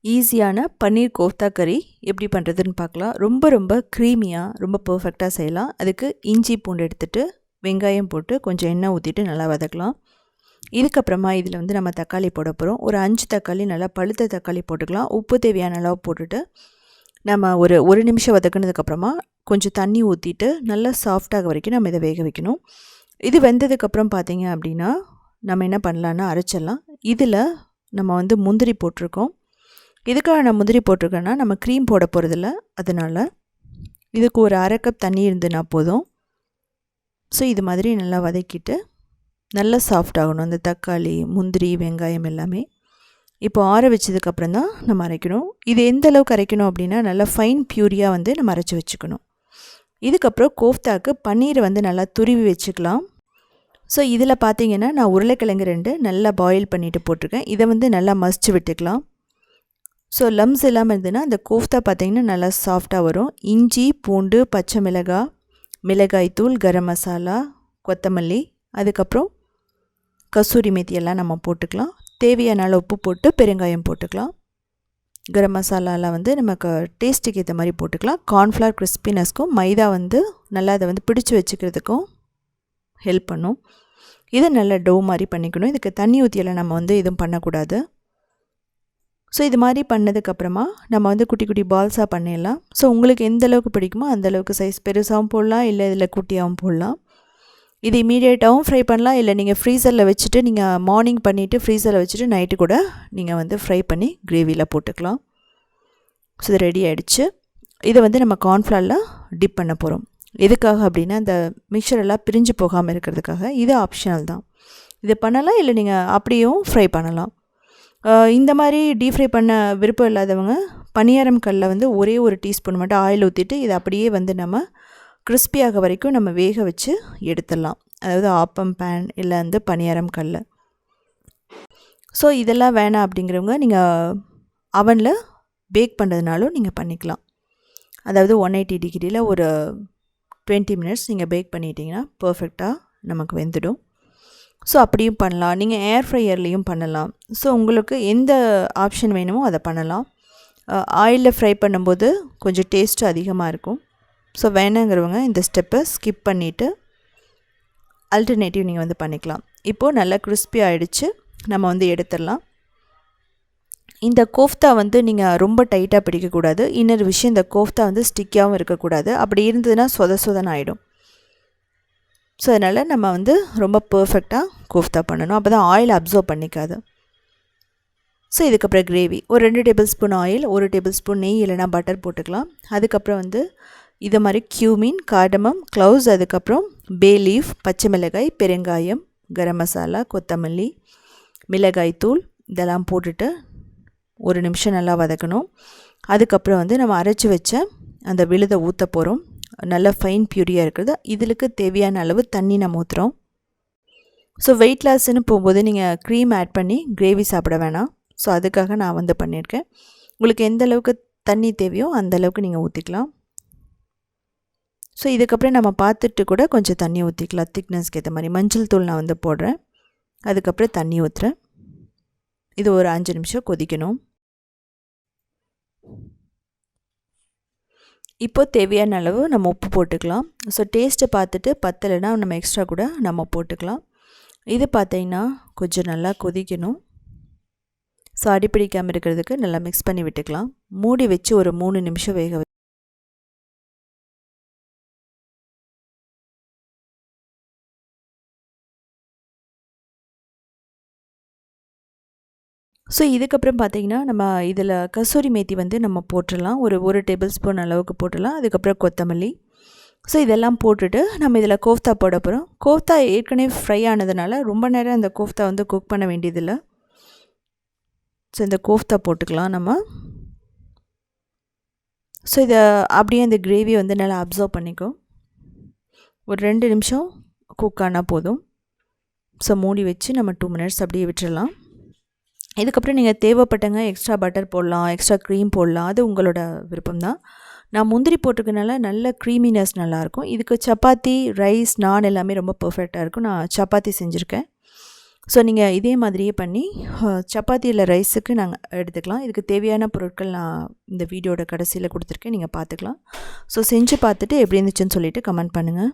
ஈஸியான பன்னீர் கோஃப்தா கறி எப்படி பண்ணுறதுன்னு பார்க்கலாம். ரொம்ப க்ரீமியாக ரொம்ப பர்ஃபெக்டாக செய்யலாம். அதுக்கு இஞ்சி பூண்டு எடுத்துகிட்டு வெங்காயம் போட்டு கொஞ்சம் எண்ணெய் ஊற்றிட்டு நல்லா வதக்கலாம். இதுக்கப்புறமா இதில் வந்து நம்ம தக்காளி போட போகிறோம். ஒரு 5 தக்காளி நல்லா பழுத்த தக்காளி போட்டுக்கலாம். உப்பு தேவையான அளவு போட்டுட்டு நம்ம ஒரு நிமிஷம் வதக்குனதுக்கப்புறமா கொஞ்சம் தண்ணி ஊற்றிட்டு நல்லா சாஃப்டாக வரைக்கும் நம்ம இதை வேக வைக்கணும். இது வெந்ததுக்கப்புறம் பார்த்திங்க அப்படின்னா நம்ம என்ன பண்ணலான்னா அரைச்சிடலாம். இதில் நம்ம வந்து முந்திரி போட்டிருக்கோம். இதுக்காக நான் முந்திரி போட்டிருக்கேன்னா நம்ம க்ரீம் போட போகிறதில்ல, அதனால் இதுக்கு ஒரு 1/2 கப் தண்ணி இருந்துன்னா போதும். ஸோ இது மாதிரி நல்லா வதக்கிட்டு நல்லா சாஃப்ட் ஆகணும் அந்த தக்காளி முந்திரி வெங்காயம் எல்லாமே. இப்போ ஆற வச்சதுக்கப்புறம் தான் நம்ம அரைக்கணும். இது எந்த அளவுக்கு அரைக்கணும் அப்படின்னா நல்லா ஃபைன் பியூரியாக வந்து நம்ம அரைச்சி வச்சுக்கணும். இதுக்கப்புறம் கோஃப்தாக்கு பன்னீரை வந்து நல்லா துருவி வச்சுக்கலாம். ஸோ இதில் பார்த்திங்கன்னா நான் உருளைக்கிழங்கு 2 நல்லா பாயில் பண்ணிவிட்டு போட்டிருக்கேன். இதை வந்து நல்லா மசிச்சு விட்டுக்கலாம். ஸோ லம்ஸ் இல்லாமல் இருந்ததுன்னா அந்த கோஃப்தா பார்த்திங்கன்னா நல்லா சாஃப்டாக வரும். இஞ்சி பூண்டு பச்சை மிளகாய் தூள் கரம் மசாலா கொத்தமல்லி அதுக்கப்புறம் கசூரி மேத்தி எல்லாம் நம்ம போட்டுக்கலாம். தேவையான அளவு உப்பு போட்டு பெருங்காயம் போட்டுக்கலாம். கரம் மசாலாலாம் வந்து நமக்கு டேஸ்ட்டுக்கு ஏற்ற மாதிரி போட்டுக்கலாம். கார்ன்ஃப்ளவர் கிறிஸ்பினஸ்க்கும் மைதா வந்து நல்லா அதை வந்து பிடிச்சி வச்சுக்கிறதுக்கும் ஹெல்ப் பண்ணும். இதை நல்லா டோ மாதிரி பண்ணிக்கணும். இதுக்கு தண்ணி ஊற்றியெல்லாம் நம்ம வந்து எதுவும் பண்ணக்கூடாது. ஸோ இது மாதிரி பண்ணதுக்கப்புறமா நம்ம வந்து குட்டி குட்டி பால்ஸாக பண்ணிடலாம். ஸோ உங்களுக்கு எந்த அளவுக்கு பிடிக்குமோ அந்தளவுக்கு சைஸ் பெருசாகவும் போடலாம், இல்லை இதில் குட்டியாகவும் போடலாம். இது இமீடியட்டாகவும் ஃப்ரை பண்ணலாம், இல்லை நீங்கள் ஃப்ரீசரில் வச்சுட்டு நீங்கள் மார்னிங் பண்ணிவிட்டு ஃப்ரீசரில் வச்சுட்டு நைட்டு கூட நீங்கள் வந்து ஃப்ரை பண்ணி கிரேவியில் போட்டுக்கலாம். ஸோ இது ரெடி ஆகிடுச்சு. இதை வந்து நம்ம கார்ன்ஃப்ளவரில் டிப் பண்ண போகிறோம். எதுக்காக அப்படின்னா அந்த மிக்சரெல்லாம் பிரிஞ்சு போகாமல் இருக்கிறதுக்காக. இது ஆப்ஷனல் தான். இது பண்ணலாம், இல்லை நீங்கள் அப்படியும் ஃப்ரை பண்ணலாம். இந்த மாதிரி டீப் ஃப்ரை பண்ண விருப்பம் இல்லாதவங்க பணியாரம் கல்லில் வந்து ஒரே ஒரு டீஸ்பூன் மட்டும் ஆயில் ஊற்றிட்டு இதை அப்படியே வந்து நம்ம கிறிஸ்பியாக வரைக்கும் நம்ம வேக வச்சு எடுத்துடலாம். அதாவது ஆப்பம் பேன் இல்லை வந்து பணியாரம் கல். ஸோ இதெல்லாம் வேணாம் அப்படிங்கிறவங்க நீங்கள் அவனில் பேக் பண்ணுறதுனாலும் நீங்கள் பண்ணிக்கலாம். அதாவது 180 டிகிரியில் ஒரு 20 மினிட்ஸ் நீங்கள் பேக் பண்ணிட்டீங்கன்னா பர்ஃபெக்டாக நமக்கு வெந்துடும். ஸோ அப்படியும் பண்ணலாம், நீங்கள் ஏர் ஃப்ரையர்லேயும் பண்ணலாம். ஸோ உங்களுக்கு எந்த ஆப்ஷன் வேணுமோ அதை பண்ணலாம். ஆயிலில் ஃப்ரை பண்ணும்போது கொஞ்சம் டேஸ்ட்டு அதிகமாக இருக்கும். ஸோ வேணாங்கிறவங்க இந்த ஸ்டெப்பை ஸ்கிப் பண்ணிவிட்டு ஆல்டர்னேட்டிவ் நீங்கள் வந்து பண்ணிக்கலாம். இப்போது நல்லா கிறிஸ்பி ஆகிடுச்சு, நம்ம வந்து எடுத்துடலாம். இந்த கோஃப்தா வந்து நீங்கள் ரொம்ப டைட்டாக பிடிக்கக்கூடாது. இன்னொரு விஷயம், இந்த கோஃப்தா வந்து ஸ்டிக்காகவும் இருக்கக்கூடாது. அப்படி இருந்ததுன்னா சொதன்னு ஆகிடும். ஸோ அதனால் நம்ம வந்து ரொம்ப பர்ஃபெக்டாக கோஃப்தா பண்ணணும். அப்போ தான் ஆயில் அப்சர்வ் பண்ணிக்காது. ஸோ இதுக்கப்புறம் கிரேவி ஒரு 2 table spoon oil, 1 table spoon நெய் இல்லைனா பட்டர் போட்டுக்கலாம். அதுக்கப்புறம் வந்து இது மாதிரி கியூமின் கார்டமம் க்ளவுஸ், அதுக்கப்புறம் பே லீஃப் பச்சை மிளகாய் பெருங்காயம் கரம் மசாலா கொத்தமல்லி மிளகாய் தூள் இதெல்லாம் போட்டுட்டு 1 நிமிஷம் நல்லா வதக்கணும். அதுக்கப்புறம் வந்து நம்ம அரைச்சி வச்ச அந்த விழுதை ஊற்ற போகிறோம். நல்லா ஃபைன் பியூரியாக இருக்கிறது. இதுக்கு தேவையான அளவு தண்ணி நம்ம ஊற்றுறோம். ஸோ வெயிட் லாஸ்ன்னு போகும்போது நீங்கள் க்ரீம் ஆட் பண்ணி கிரேவி சாப்பிட வேணாம். ஸோ அதுக்காக நான் வந்து பண்ணியிருக்கேன். உங்களுக்கு எந்த அளவுக்கு தண்ணி தேவையோ அந்த அளவுக்கு நீங்கள் ஊற்றிக்கலாம். ஸோ இதுக்கப்புறம் நம்ம பார்த்துட்டு கூட கொஞ்சம் தண்ணி ஊற்றிக்கலாம். திக்னஸ்க்கு ஏற்ற மாதிரி மஞ்சள் தூள் நான் வந்து போடுறேன். அதுக்கப்புறம் தண்ணி ஊற்றுறேன். இது ஒரு 5 நிமிஷம் கொதிக்கணும். இப்போ தேவையான அளவு நம்ம உப்பு போட்டுக்கலாம். ஸோ டேஸ்ட்டை பார்த்துட்டு பத்தலைன்னா நம்ம எக்ஸ்ட்ரா கூட நம்ம போட்டுக்கலாம். இது பார்த்திங்கன்னா கொஞ்சம் நல்லா கொதிக்கணும். ஸோ அடிப்பிடிக்காமல் இருக்கிறதுக்கு நல்லா மிக்ஸ் பண்ணி விட்டுக்கலாம். மூடி வச்சு ஒரு 3 நிமிஷம் வேக ஸோ இதுக்கப்புறம் பார்த்திங்கன்னா நம்ம இதில் கசூரி மேத்தி வந்து நம்ம போட்டுடலாம். ஒரு டேபிள் ஸ்பூன் அளவுக்கு போட்டுடலாம். அதுக்கப்புறம் கொத்தமல்லி. ஸோ இதெல்லாம் போட்டுட்டு நம்ம இதில் கோஃப்தா போட போகிறோம். கோஃப்தா ஏற்கனவே ஃப்ரை ஆனதுனால ரொம்ப நேரம் அந்த கோஃப்தா வந்து குக் பண்ண வேண்டியதில்லை. ஸோ இந்த கோஃப்தா போட்டுக்கலாம் நம்ம. ஸோ இதை அப்படியே அந்த கிரேவி வந்து நல்லா அப்சர்வ் பண்ணிக்கும். ஒரு 2 நிமிஷம் குக் ஆனால் போதும். ஸோ மூடி வச்சு நம்ம 2 மினிட்ஸ் அப்படியே விட்டுடலாம். இதுக்கப்புறம் நீங்கள் தேவைப்பட்டங்க எக்ஸ்ட்ரா பட்டர் போடலாம், எக்ஸ்ட்ரா க்ரீம் போடலாம். அது உங்களோட விருப்பம் தான். நான் முந்திரி போட்டிருக்கனால நல்ல க்ரீமினஸ் நல்லாயிருக்கும். இதுக்கு சப்பாத்தி ரைஸ் நான் எல்லாமே ரொம்ப பர்ஃபெக்டாக இருக்கும். நான் சப்பாத்தி செஞ்சுருக்கேன். ஸோ நீங்கள் இதே மாதிரியே பண்ணி சப்பாத்தி இல்லை ரைஸுக்கு நாங்கள் எடுத்துக்கலாம். இதுக்கு தேவையான பொருட்கள் நான் இந்த வீடியோட கடைசியில் கொடுத்துருக்கேன், நீங்கள் பார்த்துக்கலாம். ஸோ செஞ்சு பார்த்துட்டு எப்படி இருந்துச்சுன்னு சொல்லிவிட்டு கமெண்ட் பண்ணுங்கள்.